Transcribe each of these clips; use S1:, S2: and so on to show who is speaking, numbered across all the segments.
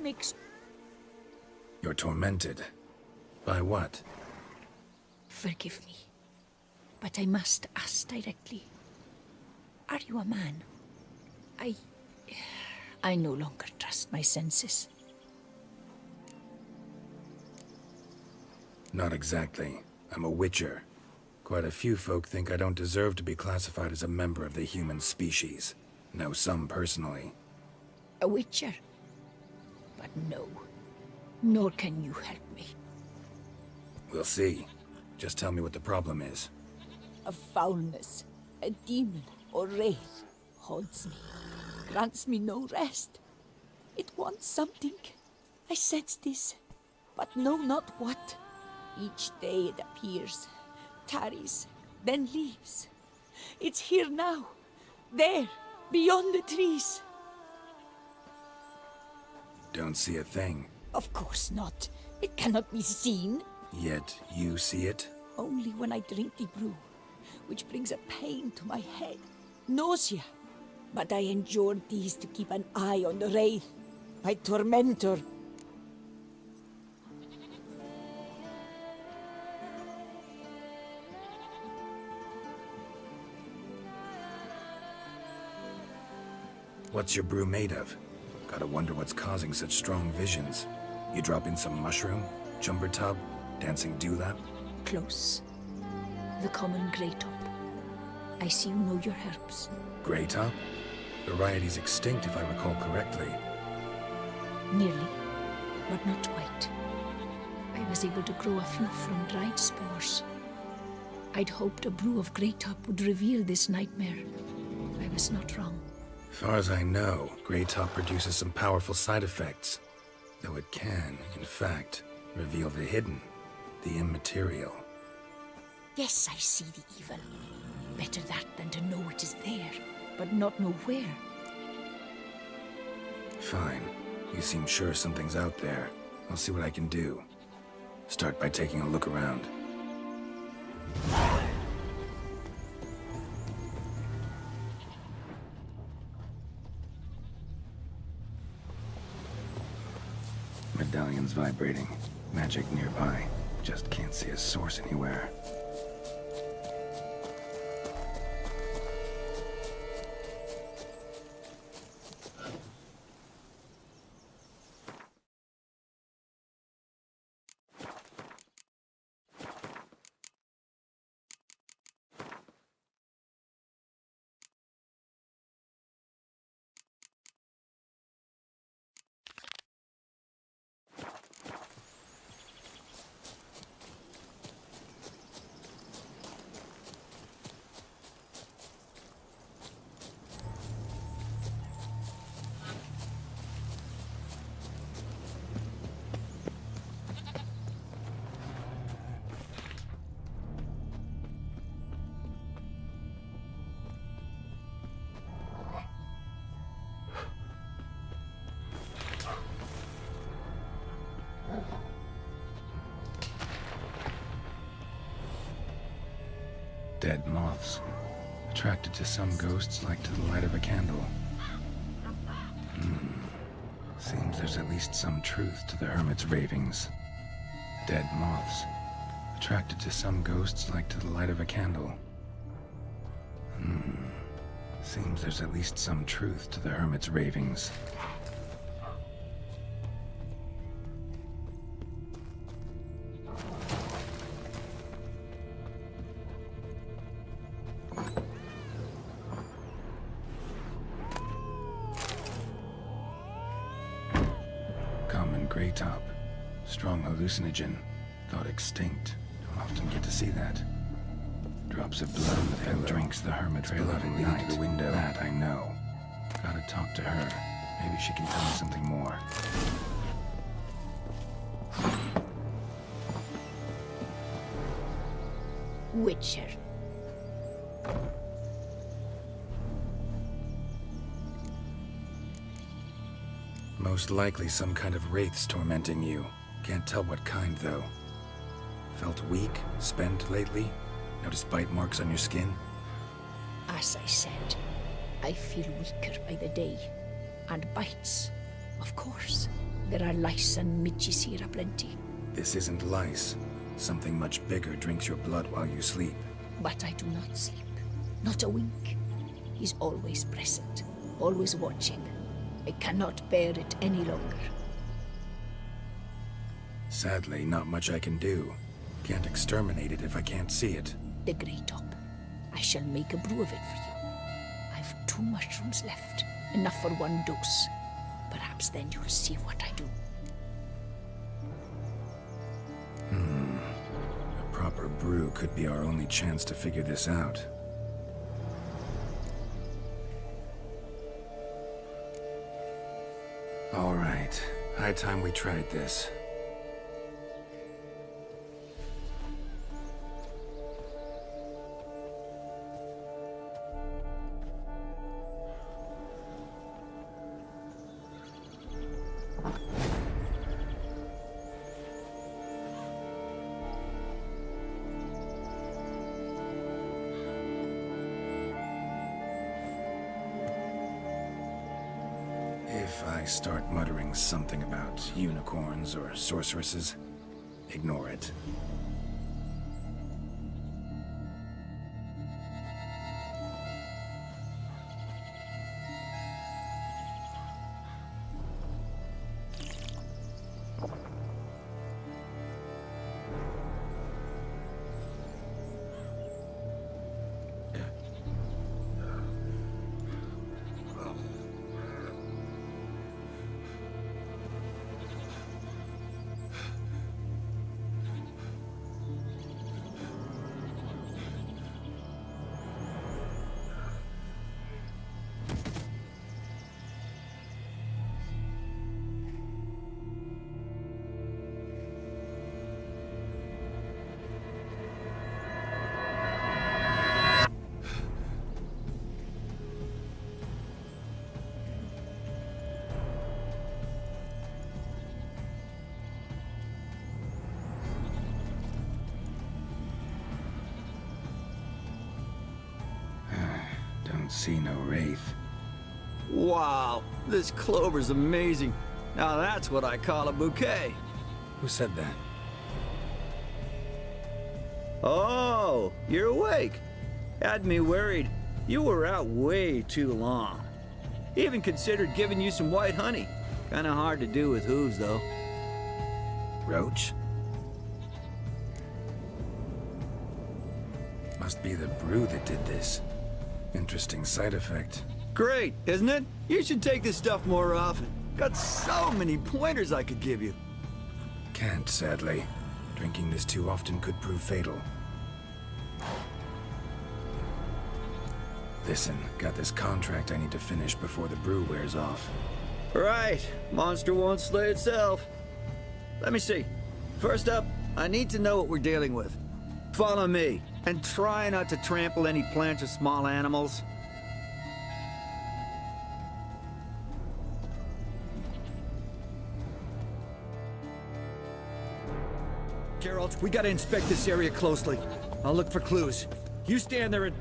S1: makes...
S2: You're tormented. By what?
S1: Forgive me, but I must ask directly. Are you a man? I no longer trust my senses.
S2: Not exactly. I'm a witcher. Quite a few folk think I don't deserve to be classified as a member of the human species. Know some personally.
S1: A witcher? But no, nor can you help me.
S2: We'll see. Just tell me what the problem is.
S1: A foulness, a demon or wraith haunts me, grants me no rest. It wants something. I sense this, but know not what. Each day it appears, tarries, then leaves. It's here now, there, beyond the trees.
S2: Don't see a thing.
S1: Of course not. It cannot be seen.
S2: Yet you see it?
S1: Only when I drink the brew, which brings a pain to my head, nausea. But I endured these to keep an eye on the wraith, my tormentor.
S2: What's your brew made of? Gotta wonder what's causing such strong visions. You drop in some mushroom, jumper tub, dancing dewlap?
S1: Close. The common grey top. I see you know your herbs.
S2: Grey top? Variety's extinct if I recall correctly.
S1: Nearly, but not quite. I was able to grow a few from dried spores. I'd hoped a brew of grey top would reveal this nightmare. I was not wrong.
S2: Far as I know, grey top produces some powerful side effects. Though it can, in fact, reveal the hidden, the immaterial.
S1: Yes, I see the evil. Better that than to know it is there, but not know where.
S2: Fine. You seem sure something's out there. I'll see what I can do. Start by taking a look around. Medallion's vibrating. Magic nearby. Just can't see a source anywhere. Dead moths. Attracted to some ghosts like to the light of a candle. Seems there's at least some truth to the hermit's ravings. Dead moths. Attracted to some ghosts like to the light of a candle. Seems there's at least some truth to the hermit's ravings. Common gray top. Strong hallucinogen. Thought extinct. Don't often get to see that. Drops of blood and drinks the hermit's blood and lead to the window. That I know. Gotta talk to her. Maybe she can tell me something more.
S1: Witcher.
S2: Most likely some kind of wraith's tormenting you. Can't tell what kind, though. Felt weak, spent lately? Notice bite marks on your skin?
S1: As I said, I feel weaker by the day. And bites, of course. There are lice and midges here aplenty.
S2: This isn't lice. Something much bigger drinks your blood while you sleep.
S1: But I do not sleep. Not a wink. He's always present, always watching. I cannot bear it any longer.
S2: Sadly, not much I can do. Can't exterminate it if I can't see it.
S1: The Grey Top. I shall make a brew of it for you. I've 2 mushrooms left. Enough for 1 dose. Perhaps then you'll see what I do.
S2: A proper brew could be our only chance to figure this out. All right. High time we tried this. If I start muttering something about unicorns or sorceresses, ignore it. Don't see no wraith.
S3: Wow, this clover's amazing. Now that's what I call a bouquet.
S2: Who said that?
S3: Oh, you're awake. Had me worried. You were out way too long. Even considered giving you some white honey. Kinda hard to do with hooves, though.
S2: Roach? Must be the brew that did this. Interesting side effect.
S3: Great, isn't it? You should take this stuff more often. Got so many pointers I could give you.
S2: Can't, sadly. Drinking this too often could prove fatal. Listen, got this contract I need to finish before the brew wears off.
S3: Right, monster won't slay itself. Let me see. First up, I need to know what we're dealing with. Follow me, and try not to trample any plants or small animals. Geralt, we gotta inspect this area closely. I'll look for clues. You stand there and...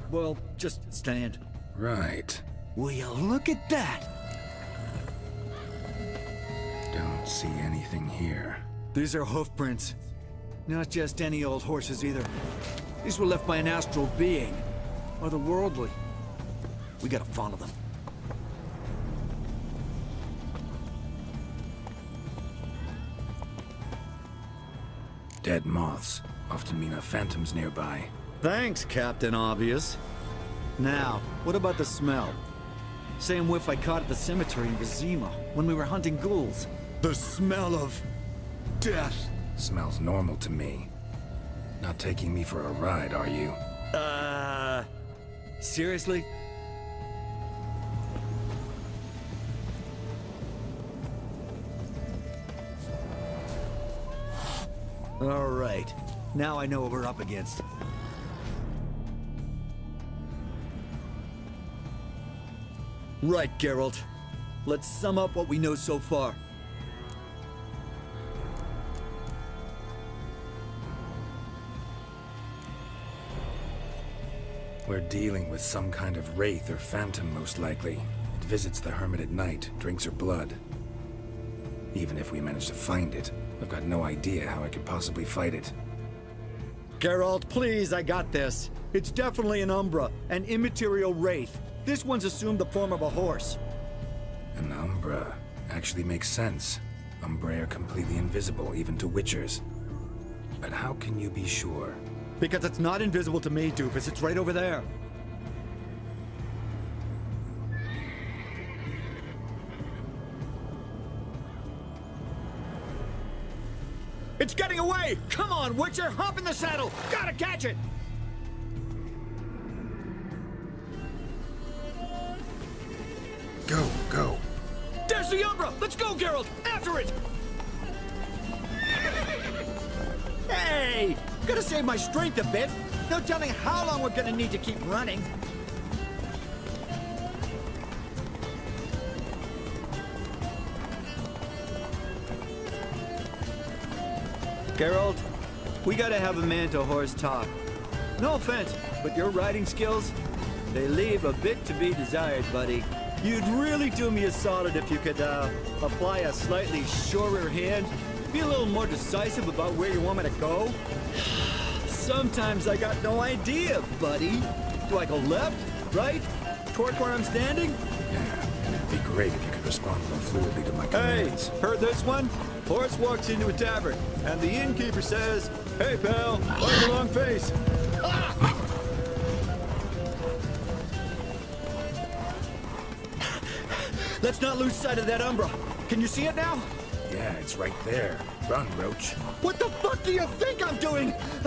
S3: well, just stand.
S2: Right.
S3: Will you look at that?
S2: Don't see anything here.
S3: These are hoof prints. Not just any old horses either. These were left by an astral being. Otherworldly. We gotta follow them.
S2: Dead moths often mean a phantom's nearby.
S3: Thanks, Captain Obvious. Now, what about the smell? Same whiff I caught at the cemetery in Vizima when we were hunting ghouls. The smell of... death.
S2: Smells normal to me. Not taking me for a ride, are you?
S3: Seriously? All right. Now I know what we're up against. Right, Geralt. Let's sum up what we know so far.
S2: We're dealing with some kind of wraith or phantom, most likely. It visits the hermit at night, drinks her blood. Even if we manage to find it, I've got no idea how I could possibly fight it.
S3: Geralt, please, I got this. It's definitely an Umbra, an immaterial wraith. This one's assumed the form of a horse.
S2: An Umbra actually makes sense. Umbrae are completely invisible, even to Witchers. But how can you be sure?
S3: Because it's not invisible to me, Doofus. It's right over there. It's getting away! Come on, Witcher! Hop in the saddle! Gotta catch it!
S2: Go, go.
S3: There's the Umbra! Let's go, Geralt! After it! Hey! Gotta save my strength a bit. No telling how long we're gonna need to keep running. Geralt, we gotta have a man-to-horse talk. No offense, but your riding skills, they leave a bit to be desired, buddy. You'd really do me a solid if you could, apply a slightly surer hand. Be a little more decisive about where you want me to go. Sometimes I got no idea, buddy. Do I go left, right, toward where I'm standing?
S2: Yeah, and it'd be great if you could respond more fluidly to my
S3: Hey,
S2: commands.
S3: heard this one? Horse walks into a tavern, and the innkeeper says, "Hey, pal, why the long face?" Ah! Let's not lose sight of that Umbra. Can you see it now?
S2: Yeah, it's right there. Run, Roach.
S3: What the fuck do you think I'm doing?
S2: As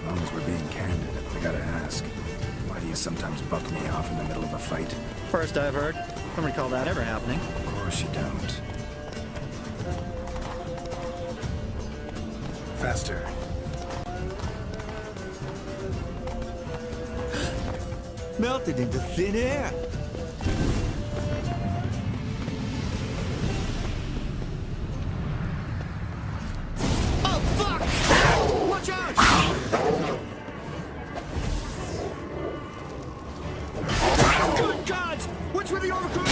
S2: long as we're being candid, I gotta ask. Why do you sometimes buck me off in the middle of a fight?
S3: First I've heard. Don't recall that ever happening.
S2: Of course you don't. Faster.
S3: Melted into thin air. Oh, fuck! Watch out! Good gods! What's with the overcooked?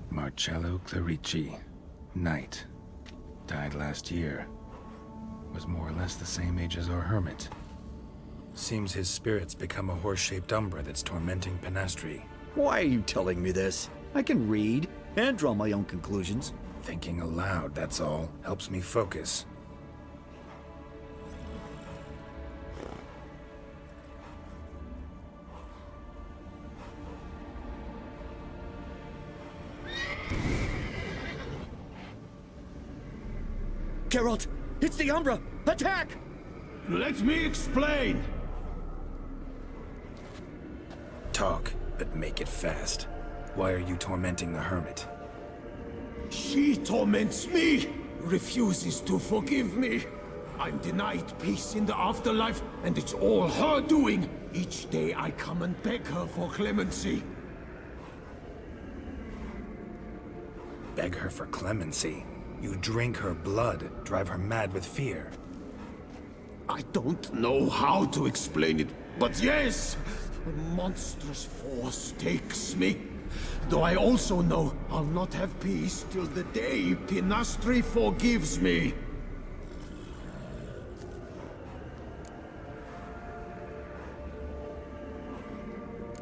S2: Marcello Clerici, knight. Died last year. Was more or less the same age as our hermit. Seems his spirit's become a horse-shaped umbra that's tormenting Penastri.
S3: Why are you telling me this? I can read and draw my own conclusions.
S2: Thinking aloud, that's all. Helps me focus.
S3: Geralt, it's the Umbra! Attack!
S4: Let me explain!
S2: Talk, but make it fast. Why are you tormenting the hermit?
S4: She torments me, refuses to forgive me. I'm denied peace in the afterlife, and it's all her doing. Each day I come and beg her for clemency.
S2: Beg her for clemency. You drink her blood, drive her mad with fear.
S4: I don't know how to explain it, but yes! A monstrous force takes me. though I also know I'll not have peace till the day Pinastri forgives me.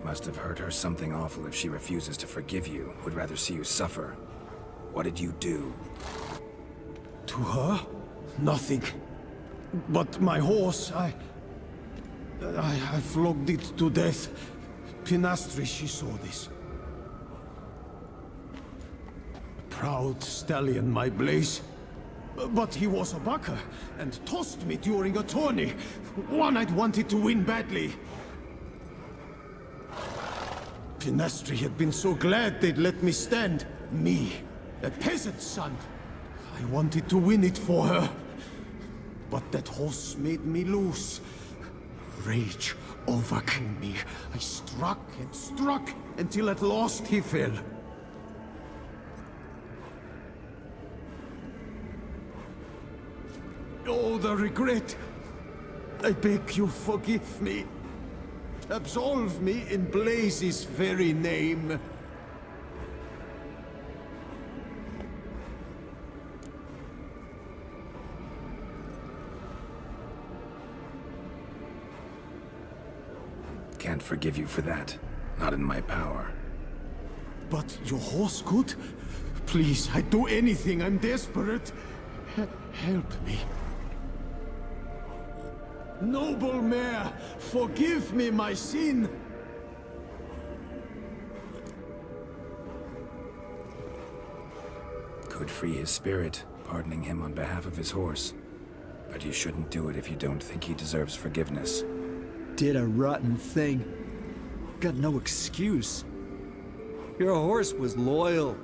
S2: Must have hurt her something awful if she refuses to forgive you, would rather see you suffer. What did you do?
S4: To her? Nothing. But my horse, I flogged it to death. Pinastri, she saw this. Proud stallion, my Blaze. But he was a bucker, and tossed me during a tourney. One I'd wanted to win badly. Pinastri had been so glad they'd let me stand. Me, a peasant's son. I wanted to win it for her. But that horse made me lose. Rage overcame me. I struck and struck until at last he fell. Oh, the regret. I beg you, forgive me. Absolve me in Blaze's very name.
S2: Can't forgive you for that. Not in my power.
S4: But your horse could? Please, I'd do anything. I'm desperate. Help me. Noble mare, forgive me my sin.
S2: Could free his spirit, pardoning him on behalf of his horse. But you shouldn't do it if you don't think he deserves forgiveness.
S3: Did a rotten thing. Got no excuse. Your horse was loyal.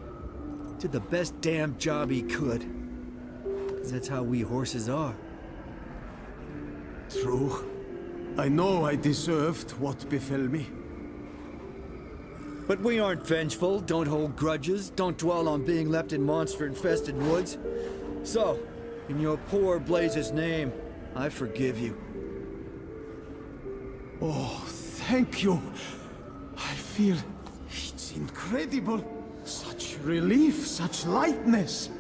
S3: Did the best damn job he could. 'Cause that's how we horses are.
S4: True. I know I deserved what befell me.
S3: But we aren't vengeful, don't hold grudges, don't dwell on being left in monster-infested woods. So, in your poor Blaze's name, I forgive you.
S4: Oh, thank you. I feel it's incredible. Such relief, such lightness.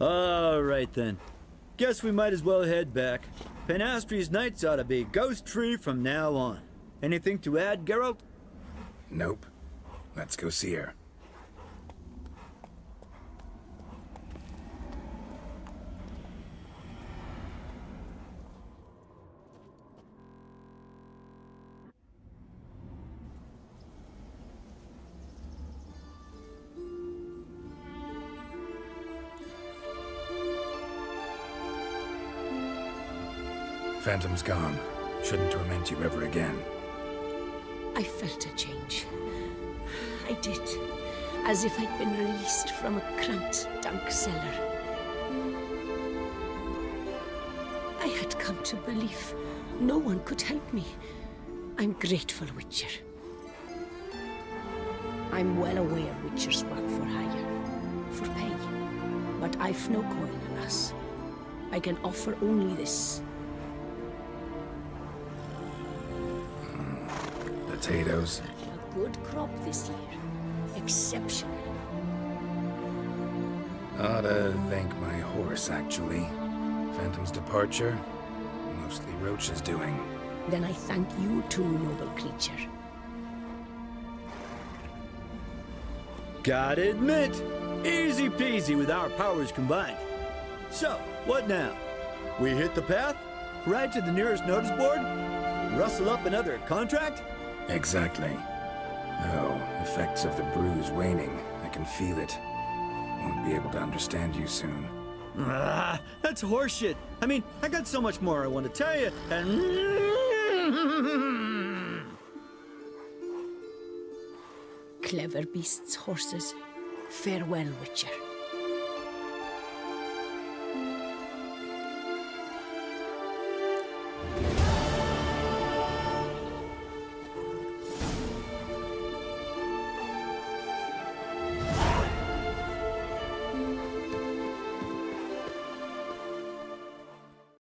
S3: All right then. Guess we might as well head back. Panastri's nights ought to be ghost-free from now on. Anything to add, Geralt?
S2: Nope. Let's go see her. Phantom's gone. Shouldn't torment you ever again.
S1: I felt a change. I did. As if I'd been released from a cramped, dank cellar. I had come to believe no one could help me. I'm grateful, Witcher. I'm well aware Witchers work for hire, for pay. But I've no coin in us. I can offer only this.
S2: Potatoes.
S1: A good crop this year. Exceptional.
S2: Ought to thank my horse, actually. Phantom's departure, mostly Roach's doing.
S1: Then I thank you too, noble creature.
S3: Gotta admit, easy peasy with our powers combined. So, what now? We hit the path? Ride to the nearest notice board? Rustle up another contract?
S2: Exactly. Though, effects of the bruise waning. I can feel it. Won't be able to understand you soon.
S3: Ah, that's horseshit. I mean, I got so much more I want to tell you, and...
S1: Clever beasts, horses. Farewell, Witcher.